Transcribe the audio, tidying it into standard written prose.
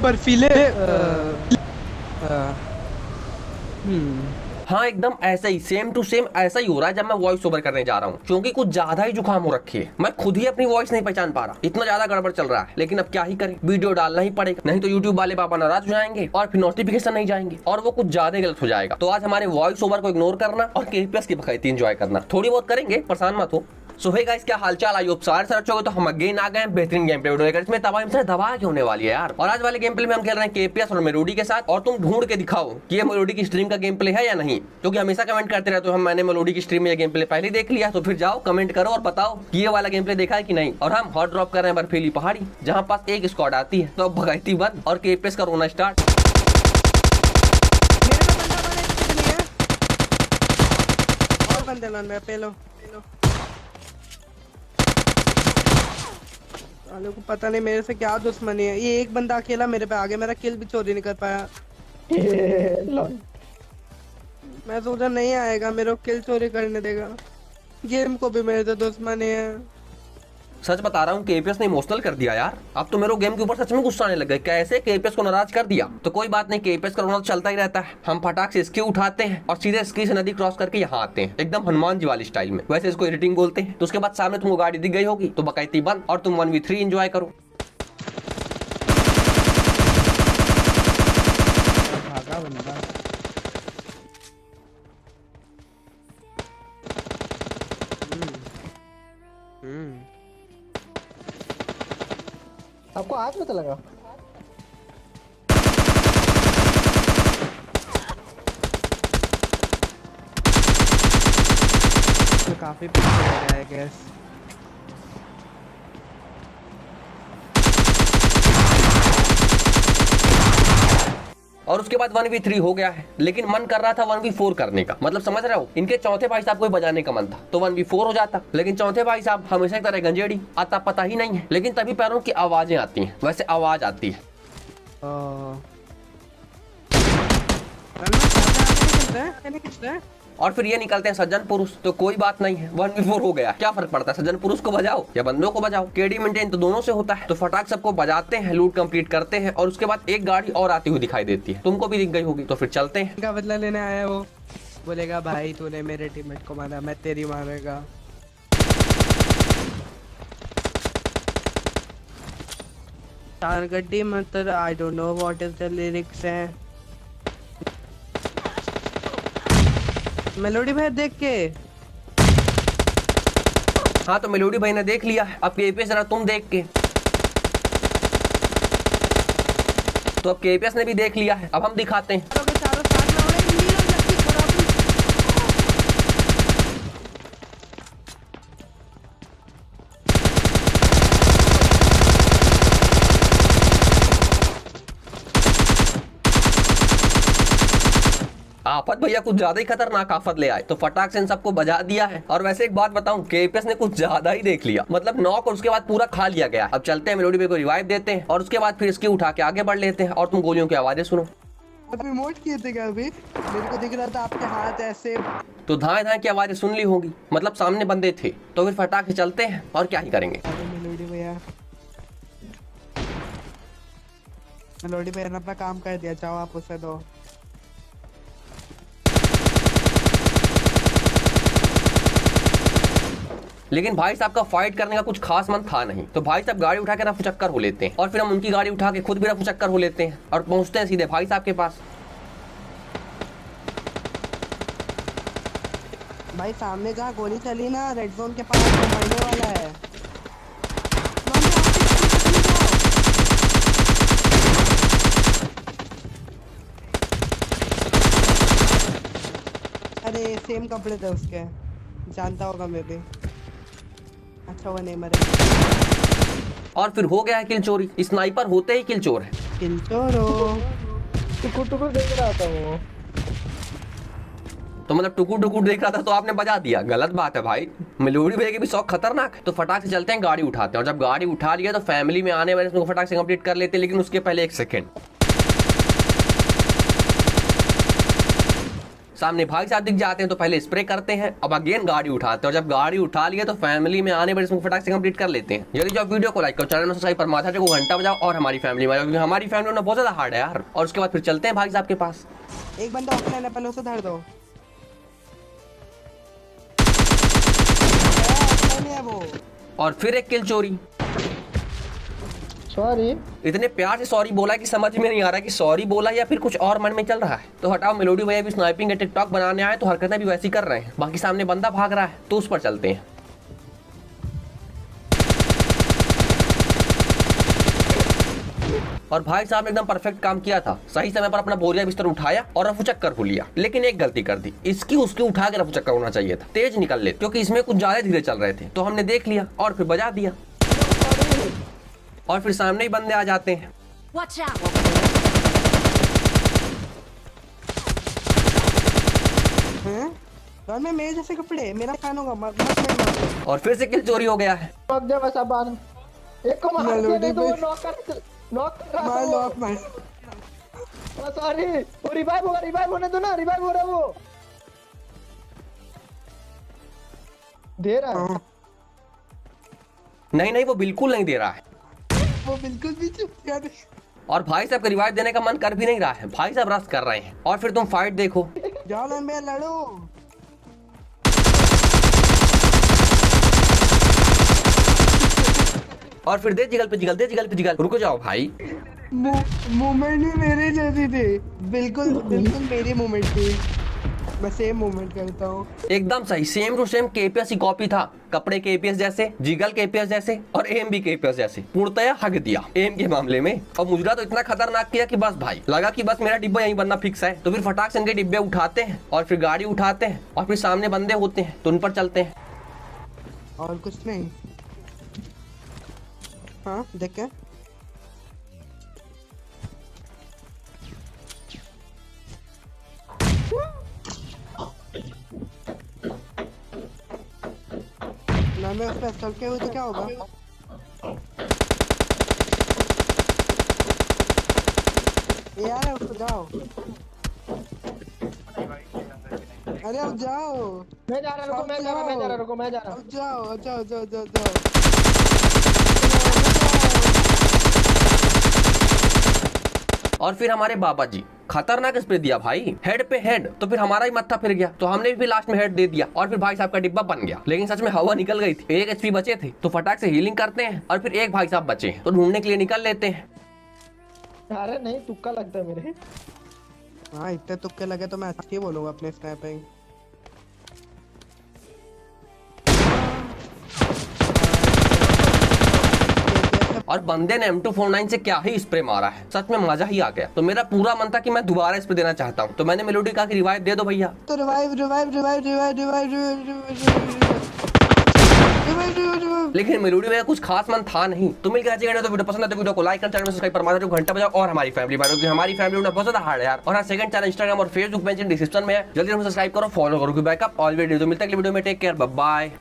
बर्फीले हाँ एकदम ऐसा ही सेम टू सेम ऐसा ही हो रहा है जब मैं वॉइस ओवर करने जा रहा हूँ, क्योंकि कुछ ज्यादा ही जुकाम हो रखी है। मैं खुद ही अपनी वॉइस नहीं पहचान पा रहा, इतना ज्यादा गड़बड़ चल रहा है। लेकिन अब क्या ही करें, वीडियो डालना ही पड़ेगा, नहीं तो यूट्यूब वाले पापा नाराज हो जाएंगे और फिर नोटिफिकेशन नहीं जाएंगे और वो कुछ ज्यादा गलत हो जाएगा। तो आज हमारे वॉइस ओवर को इग्नोर करना और केपीएस की बखैती एंजॉय करना, थोड़ी बहुत करेंगे, परेशान मत हो। सो हे गाइस, क्या हालचाल, आई होप सारे सर अच्छे होंगे। तो हम अगेन आ गए हैं बेहतरीन गेम प्ले वीडियो लेकर। इसमें तबाही से दबा के होने वाली है यार। और आज वाले गेम प्ले में हम खेल रहे हैं केपीएस और मेलोडी के साथ। और तुम ढूंढ के दिखाओ कि ये मेलोडी की स्ट्रीम का गेम प्ले है या नहीं, क्योंकि हमेशा कमेंट करते रहते हो हम मैंने मेलोडी की स्ट्रीम में ये गेम प्ले पहले देख लिया। तो फिर जाओ कमेंट करो और बताओ कि ये वाला गेम प्ले देखा है कि नहीं। और हम हॉट ड्रॉप कर रहे हैं बर्फीली पहाड़ी, जहाँ पास एक स्क्वाड आती है। तो अब भगाइती बंद और केपीएस का रोना स्टार्ट। साले को पता नहीं मेरे से क्या दुश्मनी है। ये एक बंदा अकेला मेरे पे आ गया, मेरा किल भी चोरी नहीं कर पाया। मैं सोचा नहीं आएगा, मेरे को किल चोरी करने देगा। गेम को भी मेरे से दुश्मनी है। सच बता रहा हूँ, केपीएस ने इमोशनल कर दिया यार। अब तो मेरे को गेम के ऊपर सच में गुस्सा आने लग गया, कैसे केपीएस को नाराज कर दिया। तो कोई बात नहीं, केपीएस का रोना तो चलता ही रहता है। हम फटाक से इसकी उठाते हैं और सीधे इसकी से नदी क्रॉस करके यहाँ आते हैं, एकदम हनुमान जी वाली स्टाइल में। वैसे इसको एडिटिंग बोलते हैं। तो उसके बाद सामने तुमको गाड़ी दिख गई होगी, तो बकैती बंद और तुम 1v3 एंजॉय करो। आपको आज पता लगा? तो काफी पीछे रह गया है गैस। और उसके बाद 1v3 हो गया है, लेकिन मन कर रहा था 1v4 करने का। मतलब समझ रहे हो, इनके चौथे भाई साहब को बजाने का मन था तो 1v4 हो जाता। लेकिन चौथे भाई साहब हमेशा की तरह गंजेड़ी, आता पता ही नहीं है। लेकिन तभी पैरों की आवाजें आती हैं, वैसे आवाज आती है। और फिर ये निकलते हैं सज्जन पुरुष। तो कोई बात नहीं है, 1v4 हो गया, क्या फर्क पड़ता है, सज्जन पुरुष को बजाओ या बंदों को बजाओ। केडी मेंटेन तो दोनों से होता है। तो फटाक सबको बजाते हैं, लूट कंप्लीट करते हैं। और उसके बाद एक गाड़ी और आती हुई दिखाई देती है, तुमको भी दिख गई होगी। तो फिर चलते हैं। का बदला लेने आया वो, बोलेगा भाई तूने मेरे टीममेट को मारा, मैं तेरी मारेगा। गड्डी मतलब I don't know what is the lyrics है। मेलोडी भाई देख के। हाँ तो मेलोडी भाई ने देख लिया है, अब केपीएस जरा तुम देख के। तो अब केपीएस ने भी देख लिया है, अब हम दिखाते हैं। आफत भैया कुछ ज्यादा ही खतरनाक आफत ले आए, तो फटाक से इन सबको बजा दिया है। और वैसे एक बात बताऊं, केपीएस ने कुछ ज्यादा ही देख लिया, मतलब नॉक और उसके बाद पूरा खा लिया गया। अब चलते हैं मेलोडी भाई को रिवाइव देते हैं और उसके बाद फिर इसकी उठा के आगे बढ़ लेते हैं। और तुम गोलियों की आवाजें सुनो। अभी मोड किए थे क्या? अभी मेरे को दिख रहा था आपके हाथ ऐसे, तो धाए धाए की आवाजें सुन ली होगी, मतलब सामने बंदे थे। तो फिर फटाक से चलते हैं और क्या ही करेंगे। मेलोडी भैया, मेलोडी भैया ने अपना काम कर दिया, चाहो आप उसे दो। लेकिन भाई साहब का फाइट करने का कुछ खास मन था नहीं। तो भाई साहब गाड़ी उठा के रफू चक्कर हो लेते हैं और फिर हम उनकी गाड़ी उठा के खुद भी रफू चक्कर हो लेते हैं और पहुंचते हैं सीधे भाई साहब के पास। भाई सामने जहाँ गोली चली ना, रेड जोन के पास तो मरने वाला है। अरे सेम कपड़े थे उसके, जानता होगा मैं भी। अच्छा वो नहीं मरे। और फिर हो गया है किल चोरी। स्नाइपर होते ही किल चोर है। किल चोर हो, टुकुर टुकुर देख रहा था वो। तो मतलब टुकुर टुकुर देख रहा था तो आपने बजा दिया, गलत बात है भाई। मेलोडी भैया के भी शौक खतरनाक है। तो फटाक से चलते हैं, गाड़ी उठाते हैं। और जब गाड़ी उठा लिया तो फैमिली में आने वाले उसको फटाक से कंप्लीट कर लेते हैं। लेकिन उसके पहले एक सेकेंड, सामने भाई साहब दिख जाते हैं तो पहले स्प्रे करते हैं, अब अगेन गाड़ी उठाते हैं, और जब गाड़ी उठा लिए तो फैमिली में आने पर फटाक से कंप्लीट कर लेते हैं। यदि जो आप वीडियो को लाइक करो, चैनल में सब्सक्राइब पर माथा को घंटा बजाओ और हमारी फैमिली में, क्योंकि हमारी फैमिली में बहुत ज्यादा हार्ड है यार। और उसके बाद फिर चलते हैं भाई साहब के पास। एक बंदा ऑफलाइन है, पहले उसे धर दो। ऑफलाइन है वो। और फिर एक किल चोरी। सॉरी। इतने प्यार से सॉरी बोला कि समझ में नहीं आ रहा कि सॉरी बोला या फिर कुछ और मन में चल रहा है। तो हटाओ, मेलोडी भैया भी स्नाइपिंग के टिकटॉक बनाने आए तो हरकतें भी वैसी कर रहे हैं। बाकी सामने बंदा भाग रहा है तो उस पर चलते हैं। और भाई साहब ने एकदम परफेक्ट काम किया था, सही समय पर अपना बोरिया बिस्तर उठाया और रफू चक्कर को लिया। लेकिन एक गलती कर दी, इसकी उसकी उठा के रफू चक्कर होना चाहिए था, तेज निकल ले, क्योंकि इसमें कुछ ज्यादा धीरे चल रहे थे। तो हमने देख लिया और फिर बजा दिया, और फिर सामने ही बंदे आ जाते हैं। Watch out! हैं? में मेरे जैसे कपड़े, मेरा फैन होगा, मत मार। और फिर से किल चोरी हो गया है। भाग जा बस, अब बाहर। एक को मार मेलोडी दे, तो भाई। नॉक कर रहा मार लो था आप, मार। वो। सॉरी, वो रिवाइव होगा, रिवाइव होने दो ना, रिवाइव हो रहा है वो। दे रहा है। नहीं नहीं, वो बिल्कुल नहीं दे रहा है। वो बिल्कुल भी चुप यार। और भाई साहब का रिवाइव देने का मन कर भी नहीं रहा है, भाई साहब रश कर रहे हैं। और फिर तुम फाइट देखो। जाओ ना, मैं लड़ो। और फिर दे जिगल पे जिगल, दे जिगल पे जिगल। रुको जाओ भाई, मूवमेंट भी मेरे जैसी थी, बिल्कुल बिल्कुल मेरी मूवमेंट थी। मैं सेम मूवमेंट करता हूँ। एकदम सही, सेम टू सेम केपीएस की कॉपी था। कपड़े केपीएस जैसे, जिगल केपीएस जैसे, और एम भी केपीएस जैसे। पूर्णतया हक दिया एम के मामले में। और मुजरा तो इतना खतरनाक किया कि बस भाई लगा कि बस मेरा डिब्बा यहीं बनना फिक्स है। तो फिर फटाक से इनके डिब्बे उठाते हैं और फिर गाड़ी उठाते हैं, और फिर सामने बंदे होते हैं तो उन पर चलते हैं। और कुछ नहीं। हाँ देख के ना, मैं उस पर असल्ट के हुए तो क्या होगा? ये यार उसको जाओ। अरे अब जाओ। मैं जा रहा, रुको, मैं जा रहा, रुको, मैं जा रहा। अब जाओ जाओ जाओ जाओ जाओ। और फिर हमारे बाबा जी खतरनाक स्प्रे दिया भाई, हेड पे हेड। तो फिर हमारा ही मत्था फिर गया, तो हमने भी लास्ट में हेड दे दिया और फिर भाई साहब का डिब्बा बन गया। लेकिन सच में हवा निकल गई थी, 1 HP बचे थे। तो फटाक से हीलिंग करते हैं और फिर एक भाई साहब बचे हैं तो ढूंढने के लिए निकल लेते हैं। अरे नहीं, तुक्का लगता है मेरे। हाँ इतने तुक्के लगे तो मैं अच्छी बोलूंगा अपने स्नैपिंग। और बंदे ने M249 से क्या ही स्प्रे मारा है, सच में मजा ही आ गया। तो मेरा पूरा मन था कि मैं दोबारा स्प्रे देना चाहता हूँ। तो मैंने मेलोडी कहा कि रिवाइव दे दो भैया। तो revive revive revive revive revive revive. लेकिन मेलोडी में कुछ खास मन था नहीं। तो मिल गया तो वीडियो पसंद है तो वीडियो को लाइक कर, चैनल में सब्सक्राइब पर माथा घंटा बजाओ और हमारी फैमिली में, क्योंकि हमारी फैमिली में बहुत ज्यादा हार्ड है यार। और हाँ, सेकंड चैनल इंस्टाग्राम और फेसबुक पेज डिस्क्रिप्शन में है, जल्दी सब्सक्राइब करो, फॉलो करो। Backup already. तो मिलता है अगली वीडियो में, टेक केयर, बाय बाय।